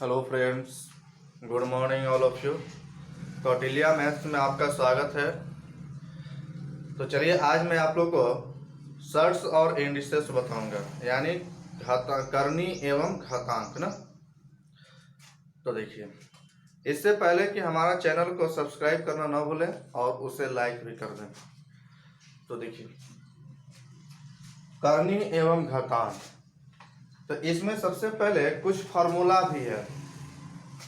Hello friends, good morning all of you. Kautilya maths में आपका स्वागत है। तो चलिए आज मैं आप लोग को सर्ट्स और इंडिसेस बताऊंगा, यानी करनी एवं घातांक ना। तो देखिए, इससे पहले कि हमारा चैनल को सब्सक्राइब करना ना भूलें और उसे लाइक भी कर दें। तो देखिए, करनी एवं घातांक, तो इसमें सबसे पहले कुछ फार्मूला भी है,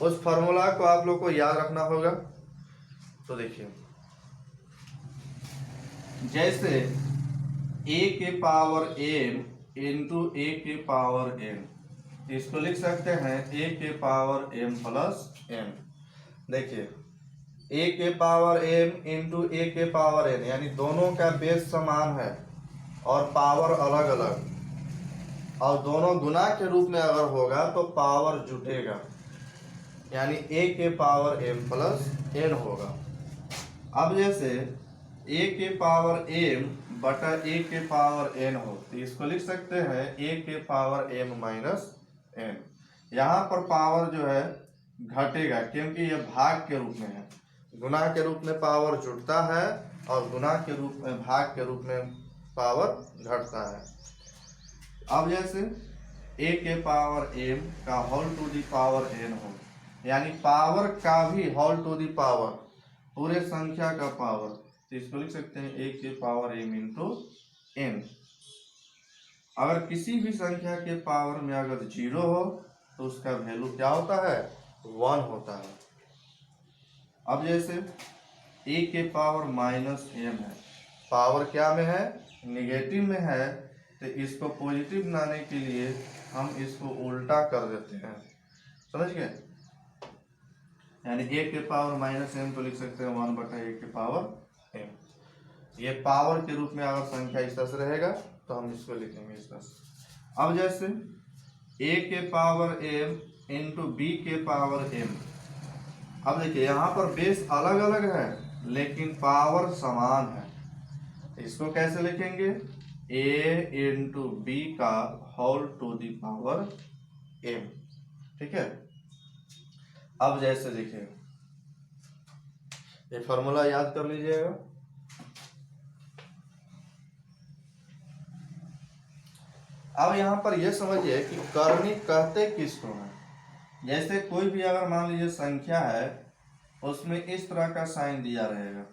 उस फार्मूला को आप लोग को याद रखना होगा। तो देखिए, जैसे a के पावर m इंटू ए के पावर n, इसको लिख सकते हैं a के पावर m प्लस n। देखिए, a के पावर m इंटू ए के पावर n, यानी दोनों का बेस समान है और पावर अलग अलग, और दोनों गुना के रूप में अगर होगा तो पावर जुटेगा, यानी a के पावर m प्लस n होगा। अब जैसे a के पावर m बटा a के पावर n हो, तो इसको लिख सकते हैं a के पावर m माइनस n। यहाँ पर पावर जो है घटेगा, क्योंकि ये भाग के रूप में है। गुना के रूप में पावर जुड़ता है और गुना के रूप में भाग के रूप में पावर घटता है। अब जैसे a के पावर m का whole to the power n हो, यानी पावर का भी होल टू दी पावर, पूरे संख्या का पावर, तो इसको लिख सकते हैं a के पावर m इंटू n। अगर किसी भी संख्या के पावर में अगर 0 हो तो उसका वैल्यू क्या होता है? 1 होता है। अब जैसे a के पावर माइनस m है, पावर क्या में है? निगेटिव में है, तो इसको पॉजिटिव बनाने के लिए हम इसको उल्टा कर देते हैं। समझ गए? यानी a के पावर माइनस m को लिख सकते हैं 1 बटा a के पावर m। ये पावर के रूप में अगर संख्या इस तरह से रहेगा तो हम इसको लिखेंगे इस तरह से। अब जैसे a के पावर m इंटू b के पावर m। अब देखिए, यहाँ पर बेस अलग अलग है लेकिन पावर समान है, इसको कैसे लिखेंगे? a इंटू बी का whole to the power m। ठीक है। अब जैसे देखिए, ये फॉर्मूला याद कर लीजिएगा। अब यहाँ पर ये समझिए कि करनी कहते किसको है। जैसे कोई भी अगर मान लीजिए संख्या है, उसमें इस तरह का साइन दिया रहेगा,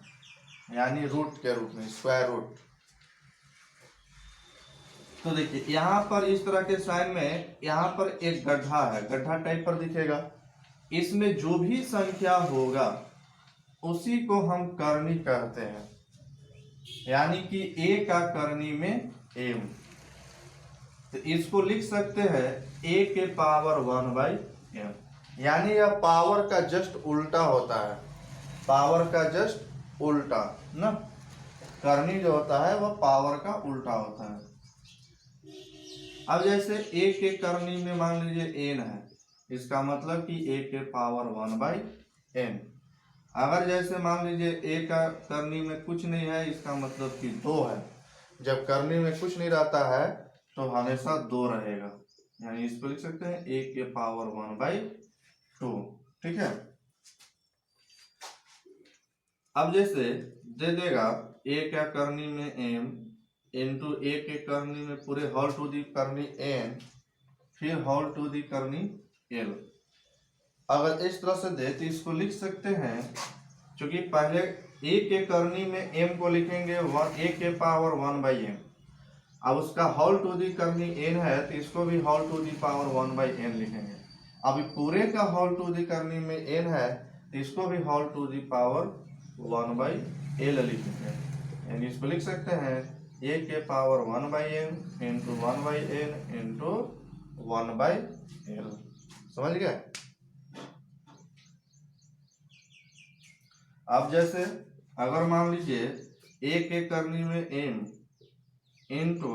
यानी रूट के रूप में, स्क्वायर रूट। तो देखिए, यहाँ पर इस तरह के साइन में यहाँ पर एक गड्ढा है, गड्ढा टाइप पर दिखेगा। इसमें जो भी संख्या होगा उसी को हम करनी कहते हैं, यानी कि a का करनी में m। तो इसको लिख सकते हैं a के पावर 1 बाई m, यानी यह पावर का जस्ट उल्टा होता है, पावर का जस्ट उल्टा ना। करनी जो होता है वह पावर का उल्टा होता है। अब जैसे a के करनी में मान लीजिए n है, इसका मतलब कि a के पावर 1 बाई n। अगर जैसे मान लीजिए a का करनी में कुछ नहीं है, इसका मतलब कि 2 है। जब करनी में कुछ नहीं रहता है तो हमेशा 2 रहेगा, यानी इसको लिख सकते हैं a के पावर 1 बाई 2। ठीक है। अब जैसे दे देगा a का करनी में m इंटू a के करनी में पूरे होल टू दी करनी n, फिर होल टू दी करनी l। अगर इस तरह से दे तो इसको लिख सकते हैं, क्योंकि पहले a के करनी में m को लिखेंगे a के पावर 1 बाई m। अब उसका होल टू दी करनी n है, तो इसको भी whole to the power 1 by n लिखेंगे। अभी पूरे का होल टू दी करनी में n है, तो इसको भी whole to the power 1 by l लिखेंगे, यानी इसको लिख सकते हैं a के power 1 by m into 1 by n into 1 by l। समझ गए? अब जैसे अगर मान लीजिए a के करनी में m इंटू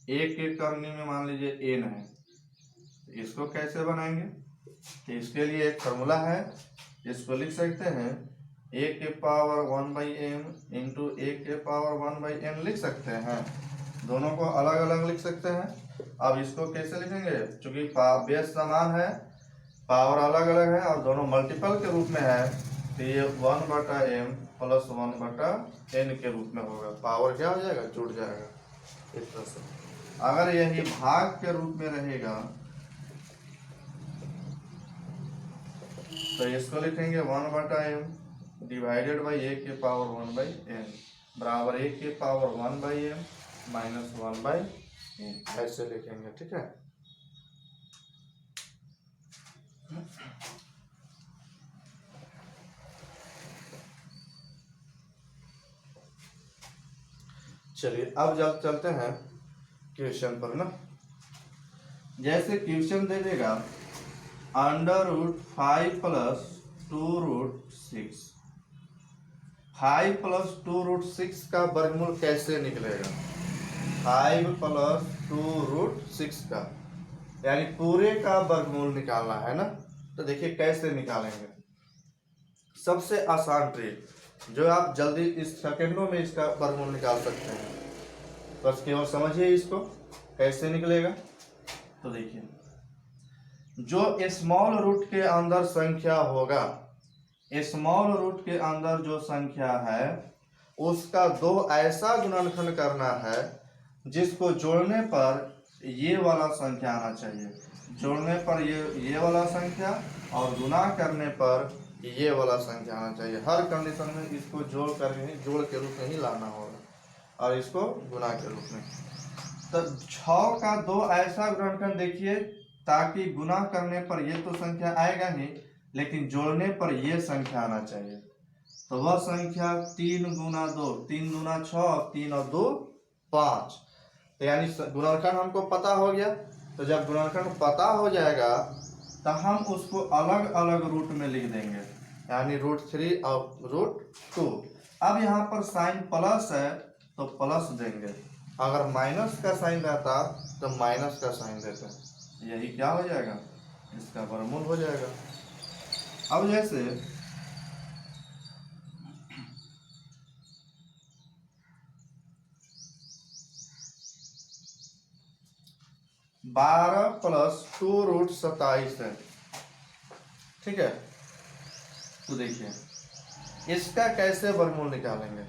a के करनी में मान लीजिए n है, इसको कैसे बनाएंगे? तो इसके लिए एक फॉर्मूला है, इसको लिख सकते हैं a के power 1 by m into a के पावर 1 बाई n लिख सकते हैं। दोनों को अलग अलग लिख सकते हैं। अब इसको कैसे लिखेंगे, चूंकि बेस समान है, पावर अलग अलग है और दोनों मल्टीपल के रूप में है, तो ये 1/m प्लस 1/n के रूप में होगा। पावर क्या हो जाएगा, जुड़ जाएगा इस तरह से। अगर यही भाग के रूप में रहेगा तो इसको लिखेंगे 1/m डिवाइडेड बाई a के पावर 1/n बराबर a के पावर 1/m माइनस 1/n, ऐसे लिखेंगे। ठीक है, चलिए अब जब चलते हैं क्वेश्चन पर ना। जैसे क्वेश्चन दे देगा √5 + 2√6, 5 + 2√6 का वर्गमूल कैसे निकलेगा, 5 + 2√6 का, यानी पूरे का वर्गमूल निकालना है ना। तो देखिए कैसे निकालेंगे। सबसे आसान ट्रिक जो आप जल्दी इस सेकंडों में इसका वर्गमूल निकाल सकते हैं, बस केवल समझिए इसको कैसे निकलेगा। तो देखिए, जो स्मॉल रूट के अंदर संख्या होगा, स्मॉल रूट के अंदर जो संख्या है उसका 2 ऐसा गुणनखंड करना है जिसको जोड़ने पर ये वाला संख्या आना चाहिए, जोड़ने पर ये वाला संख्या और गुना करने पर ये वाला संख्या आना चाहिए। हर कंडीशन में इसको जोड़ के रूप में ही लाना होगा और इसको गुना के रूप में। तो 6 का 2 ऐसा गुणनखंड देखिए ताकि गुना करने पर ये तो संख्या आएगा ही, लेकिन जोड़ने पर ये संख्या आना चाहिए। तो वह संख्या 3 × 2, 3 × 6, 3 और 2 5। तो यानी गुणनखंड हमको पता हो गया। तो जब गुणनखंड पता हो जाएगा तो हम उसको अलग अलग रूट में लिख देंगे, यानी √3 और √2। अब यहाँ पर साइन प्लस है तो प्लस देंगे, अगर माइनस का साइन रहता तो माइनस का साइन देते, यही क्या हो जाएगा, इसका वर्गमूल हो जाएगा। अब जैसे बारह + 2√27 है, ठीक है। तो देखिए इसका कैसे वर्गमूल निकालेंगे।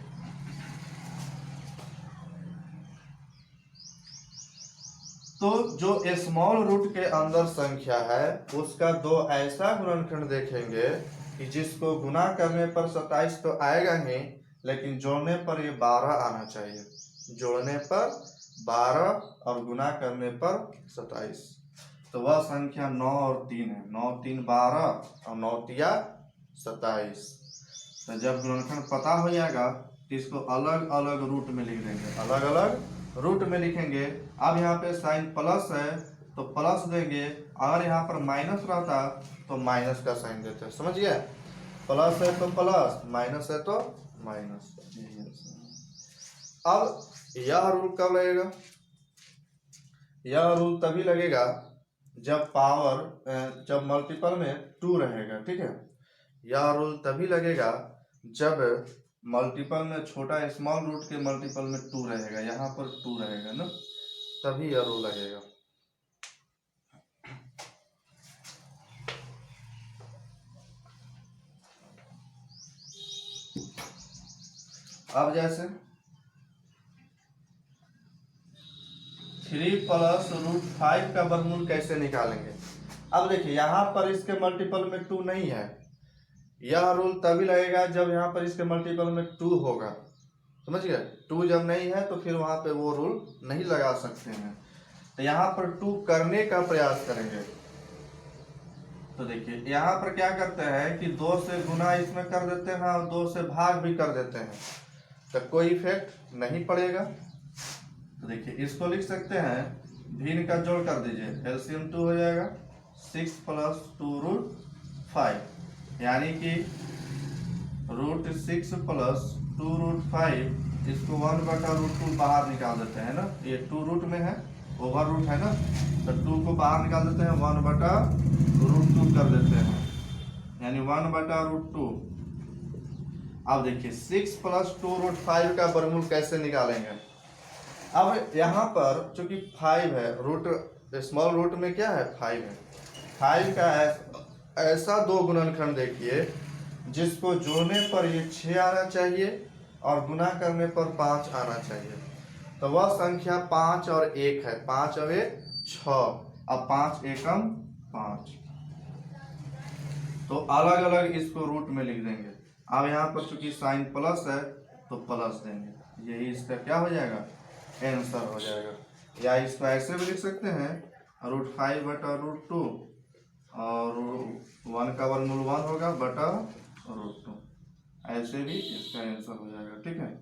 तो जो स्मॉल रूट के अंदर संख्या है उसका 2 ऐसा गुणनखंड देखेंगे कि जिसको गुना करने पर 27 तो आएगा ही, लेकिन जोड़ने पर ये 12 आना चाहिए, जोड़ने पर 12 और गुना करने पर 27। तो वह संख्या 9 और 3 है, 9 3 12 और 9 3 27। तो जब गुणनखंड पता हो जाएगा तो इसको अलग अलग रूट में लिख देंगे, अलग अलग रूट में लिखेंगे। अब यहाँ पे साइन प्लस है तो प्लस देंगे, अगर यहाँ पर माइनस रहता तो माइनस का साइन देते, समझ गए। प्लस है तो प्लस, माइनस है तो माइनस। अब यह रूल कब लगेगा, यह रूल तभी लगेगा जब मल्टीपल में 2 रहेगा, ठीक है। यह रूल तभी लगेगा जब मल्टीपल में छोटा स्मॉल रूट के मल्टीपल में 2 रहेगा, यहाँ पर 2 रहेगा ना, तभी यह रूल लगेगा। अब जैसे 3 + √5 का वर्गमूल कैसे निकालेंगे। अब देखिए यहाँ पर इसके मल्टीपल में 2 नहीं है, यह रूल तभी लगेगा जब यहाँ पर इसके मल्टीपल में 2 होगा, समझ गए। 2 जब नहीं है तो फिर वहाँ पे वो रूल नहीं लगा सकते हैं। तो यहाँ पर 2 करने का प्रयास करेंगे। तो देखिए यहाँ पर क्या करते हैं कि 2 से गुना इसमें कर देते हैं और 2 से भाग भी कर देते हैं, तो कोई इफेक्ट नहीं पड़ेगा। तो देखिए इसको लिख सकते हैं, भिन्न का जोड़ कर दीजिए, LCM 2 हो जाएगा, 6 + 2√5, यानी कि √6 + 2√5, इसको 1/√2 बाहर निकाल देते हैं ना, ये 2 रूट में है, ओवर रूट है ना, तो 2 को बाहर निकाल देते हैं, 1/√2 कर देते हैं, यानी 1/√2। अब देखिए 6 + 2√5 का वर्गमूल कैसे निकालेंगे। अब यहाँ पर चूंकि 5 है, रूट स्मॉल रूट में क्या है 5 है, 5 का ऐसा दो गुणनखंड देखिए जिसको जोड़ने पर ये 6 आना चाहिए और गुना करने पर 5 आना चाहिए। तो वह संख्या 5 और 1 है, 5 और 1 6, अब 5 एकम 5। तो अलग अलग इसको रूट में लिख देंगे। अब यहाँ पर चूंकि साइन प्लस है तो प्लस देंगे, यही इसका क्या हो जाएगा आंसर हो जाएगा। या इसको ऐसे भी लिख सकते हैं √5 बटा √2 और 1 का वर्गमूल 1 होगा बटा √2, ऐसे भी इसका आंसर हो जाएगा। ठीक है,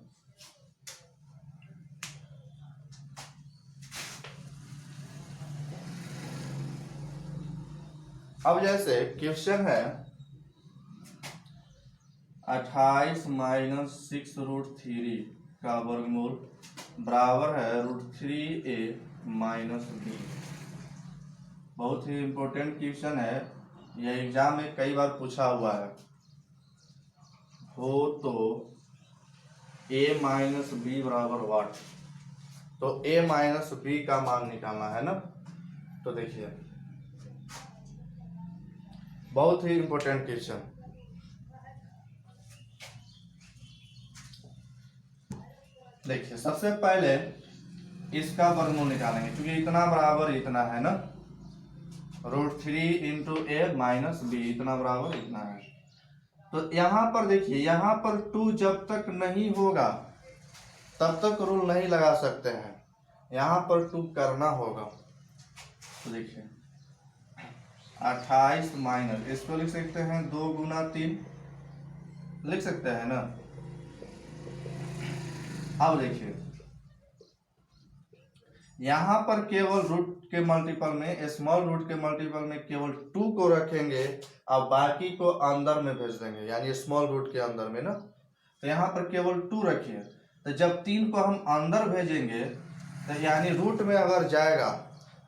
अब जैसे क्वेश्चन है 28 माइनस 6√3 का वर्गमूल बराबर है √3a माइनस b। बहुत ही इम्पोर्टेंट क्वेश्चन है, यह एग्जाम में कई बार पूछा हुआ है। हो तो a माइनस बी बराबर वाट, तो a माइनस बी का मान निकालना है ना। तो देखिए बहुत ही इम्पोर्टेंट क्वेश्चन, देखिए सबसे पहले इसका वर्गमूल निकालेंगे क्योंकि इतना बराबर इतना है ना, √3 इंटू ए माइनस बी इतना बराबर इतना है। तो यहाँ पर देखिए, यहाँ पर 2 जब तक नहीं होगा तब तक रूल नहीं लगा सकते हैं, यहाँ पर 2 करना होगा। तो देखिए 28 माइनस, इसको लिख सकते हैं 2 गुना 3 लिख सकते हैं ना। अब देखिए यहाँ पर केवल रूट के मल्टीपल में, स्मॉल रूट के मल्टीपल में केवल 2 को रखेंगे और बाकी को अंदर में भेज देंगे, यानी स्मॉल रूट के अंदर में ना। तो यहाँ पर केवल 2 रखिए, तो जब 3 को हम अंदर भेजेंगे तो यानी रूट में अगर जाएगा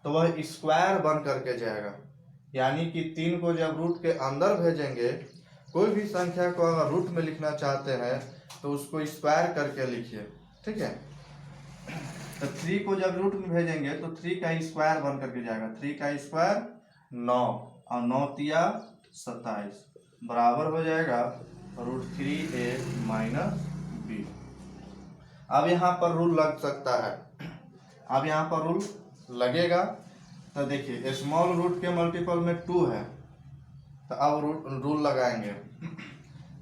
तो वह स्क्वायर बन करके जाएगा, यानी कि 3 को जब रूट के अंदर भेजेंगे, कोई भी संख्या को अगर रूट में लिखना चाहते हैं तो उसको स्क्वायर करके लिखिए। ठीक है, तो 3 को जब रूट में भेजेंगे तो 3 का स्क्वायर बन करके जाएगा, 3 का स्क्वायर 9 और 9 तिया 27 बराबर हो जाएगा √3a माइनस बी। अब यहाँ पर रूल लग सकता है, अब यहाँ पर रूल लगेगा। तो देखिए स्मॉल रूट के मल्टीपल में 2 है, तो अब रूल लगाएंगे।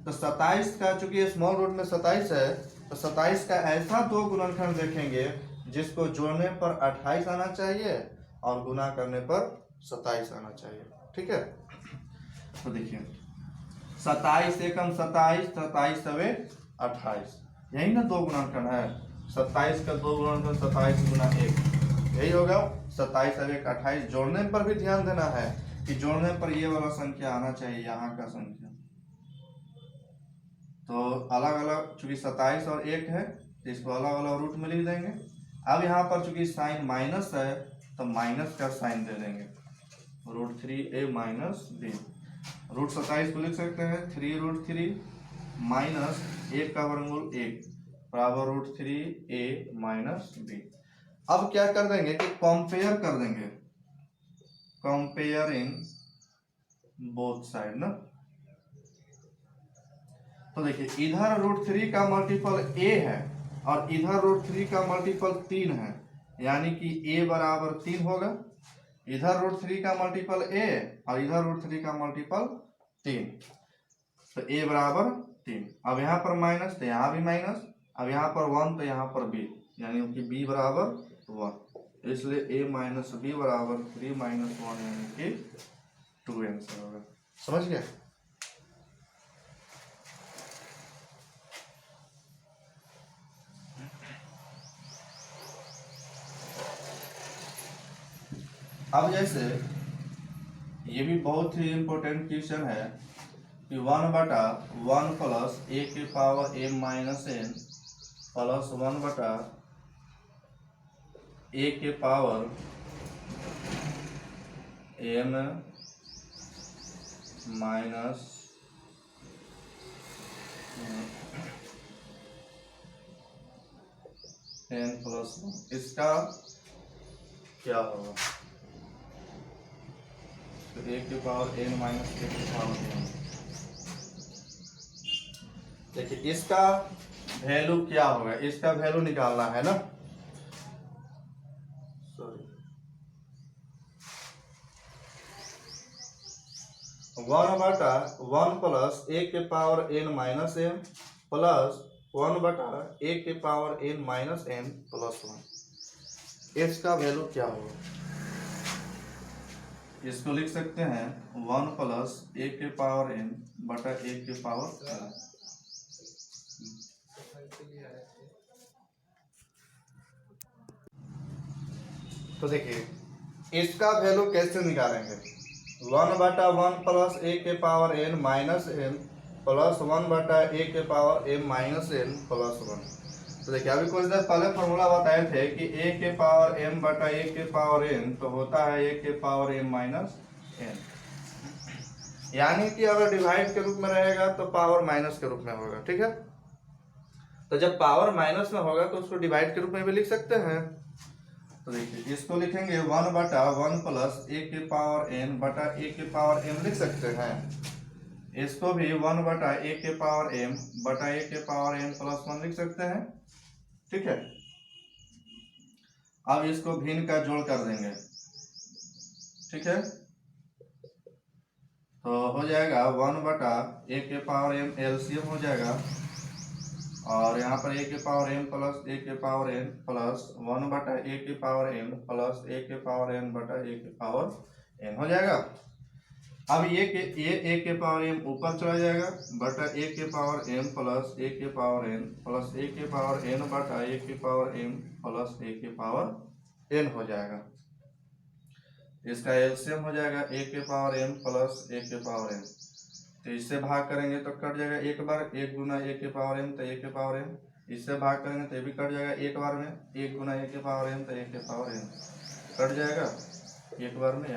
तो 27 का, चूंकि स्मॉल रूट में 27 है, तो 27 का ऐसा दो गुणनखंड देखेंगे जिसको जोड़ने पर 28 आना चाहिए और गुना करने पर 27 आना चाहिए। ठीक है, तो देखिए 27 एकम 27, 27 सवे 28, यही ना दो गुणनखंड है। 27 का दो गुणनखंड 27 गुना 1, यही होगा 27 सवे 28। जोड़ने पर भी ध्यान देना है कि जोड़ने पर ये वाला संख्या आना चाहिए, यहाँ का संख्या। तो अलग अलग, चूंकि 27 और 1 है तो इसको अलग अलग रूट में लिख देंगे। अब यहाँ पर चूंकि साइन माइनस है तो माइनस का साइन दे देंगे, √3a माइनस बी। √27 को लिख सकते हैं 3√3 माइनस 1 का वर्गमूल 1 बराबर √3a माइनस बी। अब क्या कर देंगे कि कंपेयर कर देंगे, कंपेयरिंग बोथ साइड ना। तो देखिए इधर √3 का मल्टीपल a है और इधर √3 का मल्टीपल 3 है, यानी कि a बराबर 3 होगा। इधर √3 का मल्टीपल a और इधर √3 का मल्टीपल 3, तो a बराबर 3। अब यहाँ पर माइनस तो यहाँ भी माइनस, अब यहाँ पर 1 तो यहाँ पर b, यानी कि b बराबर 1, इसलिए a माइनस बी बराबर 3 माइनस 1 यानी कि 2 आंसर होगा। समझ गए? अब जैसे ये भी बहुत ही इम्पोर्टेंट क्वेश्चन है कि 1 बटा 1 प्लस a के power m minus n plus 1 बटा a के power m minus n plus 1, इसका क्या होगा? तो a के पावर n माइनस a के पावर n। देखिए इसका वैल्यू क्या होगा, इसका वैल्यू निकालना है ना। सॉरी, 1/1 प्लस a के power n minus m plus 1/a के power n minus n plus 1, इसका वैल्यू क्या होगा? इसको लिख सकते हैं 1 प्लस a के पावर n बटा a के पावर n। तो देखिए इसका वैल्यू कैसे निकालेंगे? 1/1 प्लस a के power n minus n plus 1/a के power m minus n plus 1। तो देखिए अभी कुछ देर पहले फॉर्मूला बताए थे कि a के पावर m बटा a के पावर n तो होता है a के पावर m माइनस n, यानी कि अगर डिवाइड के रूप में रहेगा तो पावर माइनस के रूप में होगा। ठीक है, तो जब पावर माइनस में होगा तो उसको डिवाइड के रूप में भी लिख सकते हैं। तो देखिए इसको लिखेंगे 1/1 प्लस a के पावर n बटा a के पावर m लिख सकते हैं। इसको भी 1/a के पावर m बटा a के पावर m प्लस 1 लिख सकते हैं। ठीक है, अब इसको भिन्न का जोड़ कर देंगे। ठीक है, तो हो जाएगा 1/a के पावर m एलसीएम हो जाएगा, और यहाँ पर a के पावर m प्लस a के पावर n प्लस 1/a के पावर m प्लस a के पावर n बटा a के पावर n हो जाएगा। अब ये a के पावर m ऊपर चला जाएगा बटा a के पावर m प्लस a के पावर n प्लस a के पावर n बटा a के पावर m प्लस a के पावर n हो जाएगा। इसका एलसीएम हो जाएगा a के पावर m प्लस a के पावर n, तो इससे भाग करेंगे तो कट जाएगा एक बार, 1 गुना a के पावर m तो a के पावर m, इससे भाग करेंगे तो ये भी कट जाएगा एक बार में, 1 गुना a के पावर m तो a के पावर n कट जाएगा एक बार में,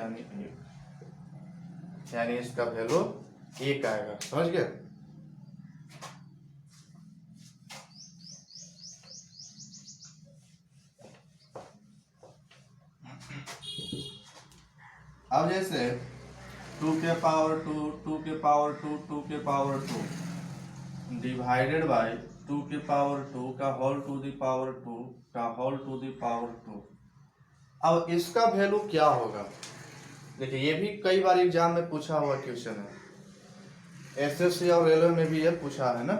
यानी इसका वैल्यू 1 आएगा। समझ गए? अब जैसे 2 के पावर 2, 2 के पावर 2, 2 के पावर 2 डिवाइडेड बाय 2 के पावर 2 का होल टू द पावर 2 का होल टू द पावर 2। अब इसका वैल्यू क्या होगा? देखिए ये भी कई बार एग्जाम में पूछा हुआ क्वेश्चन है, एसएससी और रेलवे में भी ये पूछा है ना।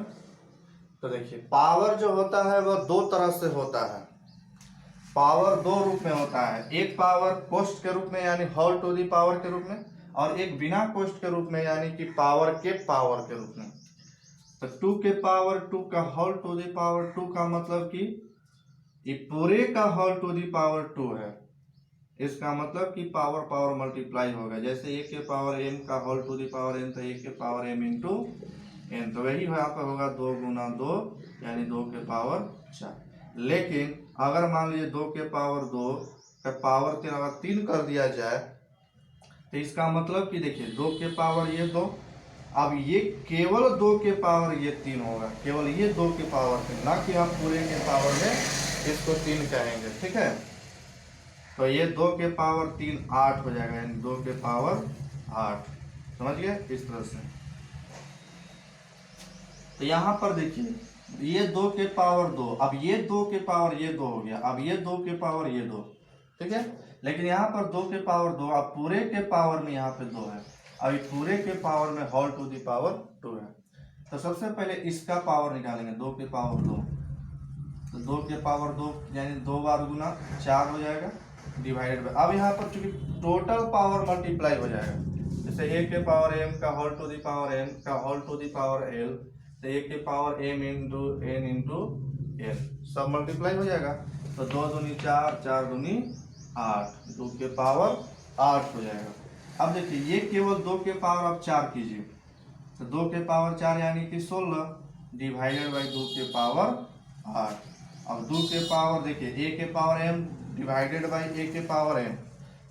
तो देखिए पावर जो होता है वह दो तरह से होता है, पावर दो रूप में होता है, एक पावर कोष्ट के रूप में यानी होल टू दी पावर के रूप में, और एक बिना कोष्ट के रूप में यानी कि पावर के रूप में। तो 2 के पावर 2 का होल टू दी पावर 2 का मतलब कि ये पूरे का होल टू दी पावर 2 है, इसका मतलब कि पावर मल्टीप्लाई होगा। जैसे a के पावर m का whole to the power n तो a के पावर m इंटू n, तो वही यहाँ पर होगा 2 गुना 2 यानी 2 के पावर 4। लेकिन अगर मान लीजिए 2 के पावर 2 का पावर 3 अगर 3 कर दिया जाए तो इसका मतलब कि देखिए 2 के पावर ये 2, अब ये केवल 2 के पावर ये 3 होगा, केवल ये 2 के पावर 3, ना कि हम पूरे के पावर में इसको 3 कहेंगे। ठीक है, तो ये 2 के पावर 3 8 हो जाएगा, यानी 2 के पावर 8। समझ गए? इस तरह से। तो यहाँ पर देखिए ये 2 के पावर 2, अब ये 2 के पावर ये 2 हो गया, अब ये 2 के पावर ये 2। ठीक है, लेकिन यहाँ पर 2 के पावर 2, अब पूरे के पावर में यहाँ पे 2 है, अभी पूरे के पावर में होल टू दी पावर 2 है। तो सबसे पहले इसका पावर निकालेंगे, 2 के पावर 2, तो 2 के पावर 2 यानी 2 बार गुना 4 हो जाएगा डिवाइडेड बाय, अब यहाँ पर चूंकि टोटल पावर मल्टीप्लाई हो जाएगा, जैसे a के पावर m का whole to the power n का whole to the power l, तो a के power m into n into l सब मल्टीप्लाई हो जाएगा। तो 2 दूनी 4, 4 दूनी 8, 2 के पावर 8 हो जाएगा। अब देखिए ये केवल 2 के पावर आप 4 कीजिए, तो 2 के पावर 4 यानी कि 16 डिवाइडेड बाई 2 के पावर 8। अब 2 के पावर देखिए a के power m divided by a के पावर m,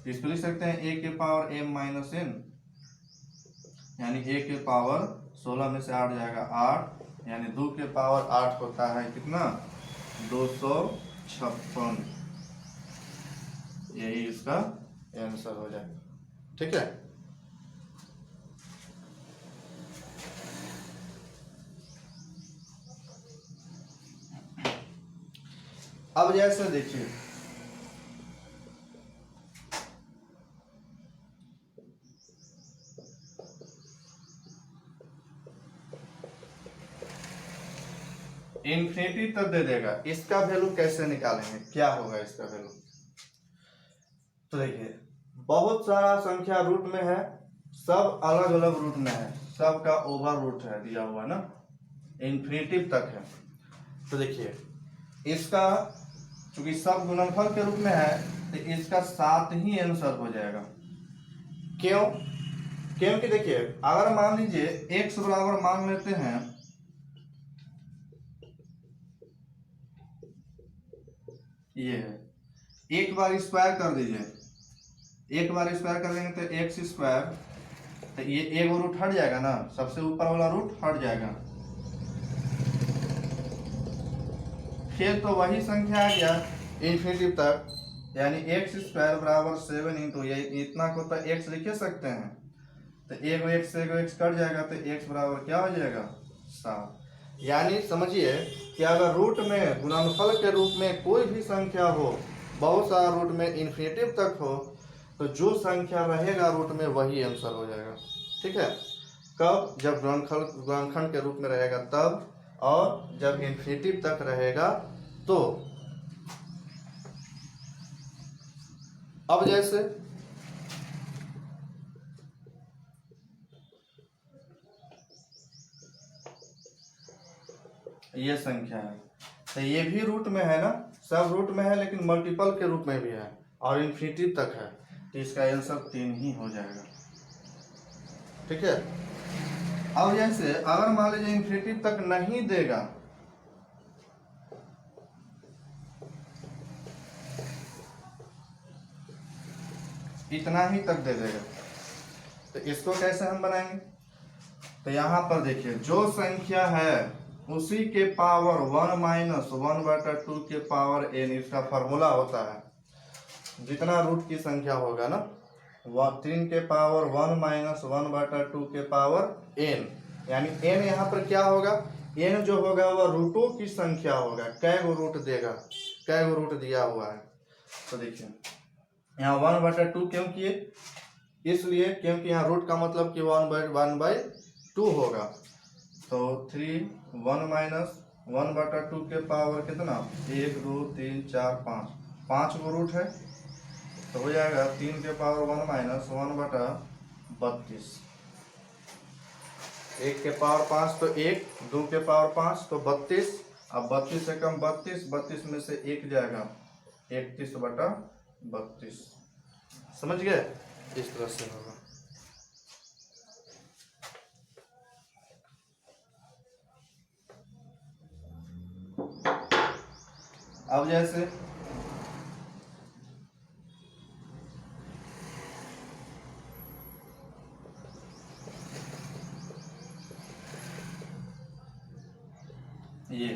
इसको लिख सकते हैं a के पावर m माइनस n, यानी a के पावर 16 में से 8 जाएगा 8, यानी 2 के पावर 8 होता है कितना? 204। 56, यही इसका आंसर हो जाएगा। ठीक है, अब जैसे देखिए इन्फिनिटी तक दे देगा, इसका वैल्यू कैसे निकालेंगे, क्या होगा इसका वैल्यू। तो देखिए बहुत सारा संख्या रूट में है, सब अलग अलग रूट में है, सबका ओवर रूट है दिया हुआ ना, इन्फिनिटी तक है। तो देखिए इसका चूंकि सब गुणनफल के रूप में है तो इसका 7 ही आंसर हो जाएगा। क्यों? क्योंकि देखिए अगर मान लीजिए x बराबर मान लेते हैं ये है, एक बार स्क्वायर कर दीजिए, एक बार स्क्वायर कर देंगे तो एक्स स्क्वायर, तो ये एक रूट हट जाएगा ना, सबसे ऊपर वाला रूट हट जाएगा, फिर तो वही संख्या आ गया इन्फिनिटी तक, यानी एक्स स्क्वायर बराबर 7 इंटू ये इतना को तो एक्स लिख सकते हैं, तो एक एक्स कट जाएगा तो एक्स बराबर क्या हो जाएगा 7। यानी समझिए कि अगर रूट में गुणनफल के रूप में कोई भी संख्या हो, बहुत सारा रूट में इन्फिनिटी तक हो, तो जो संख्या रहेगा रूट में वही आंसर हो जाएगा। ठीक है, कब? जब गुणनखंड के रूप में रहेगा तब, और जब इन्फिनिटी तक रहेगा तो। अब जैसे ये संख्या है, तो ये भी रूट में है ना, सब रूट में है लेकिन मल्टीपल के रूप में भी है और इन्फिनिटी तक है, तो इसका आंसर 3 ही हो जाएगा। ठीक है, अब जैसे अगर मान लीजिए इन्फिनिटी तक नहीं देगा, इतना ही तक दे देगा, तो इसको कैसे हम बनाएंगे। तो यहाँ पर देखिए जो संख्या है उसी के पावर 1 माइनस 1/2 के पावर n, इसका फॉर्मूला होता है जितना रूट की संख्या होगा ना, 3 के पावर 1 माइनस 1/2 के पावर n, यानी n यहाँ पर क्या होगा, n जो होगा वह रूटों की संख्या होगा, कै गो रूट देगा, कै गो रूट दिया हुआ है। तो देखिए यहाँ 1/2 क्यों किए, इसलिए क्योंकि यहाँ रूट का मतलब कि 1/2 होगा, तो 1 माइनस 1/2 के पावर कितना, 1 2 3 4 5, 5 गो रूट है, तो हो जाएगा 3 के पावर 1 माइनस 1/32, 1 के पावर 5 तो 1, 2 के पावर 5 तो 32, अब 32 से कम 32, 32 में से 1 जाएगा 31/32। समझ गए, इस तरह से होगा। अब जैसे ये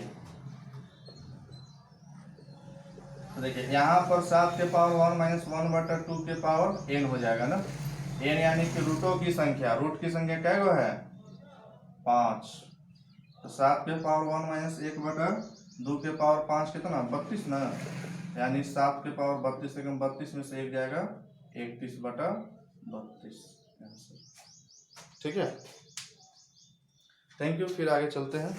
तो देखिए यहाँ पर 7 के पावर 1 माइनस 1/2 के पावर n हो जाएगा ना, n यानी कि रूटों की संख्या, रूट की संख्या क्या गो है 5, तो 7 के पावर 1 माइनस 1/2 के पावर 5 कितना 32 ना, यानी 7 के पावर 32 से कम 32 में से 1 जाएगा 31/32। ठीक है, थैंक यू, फिर आगे चलते हैं।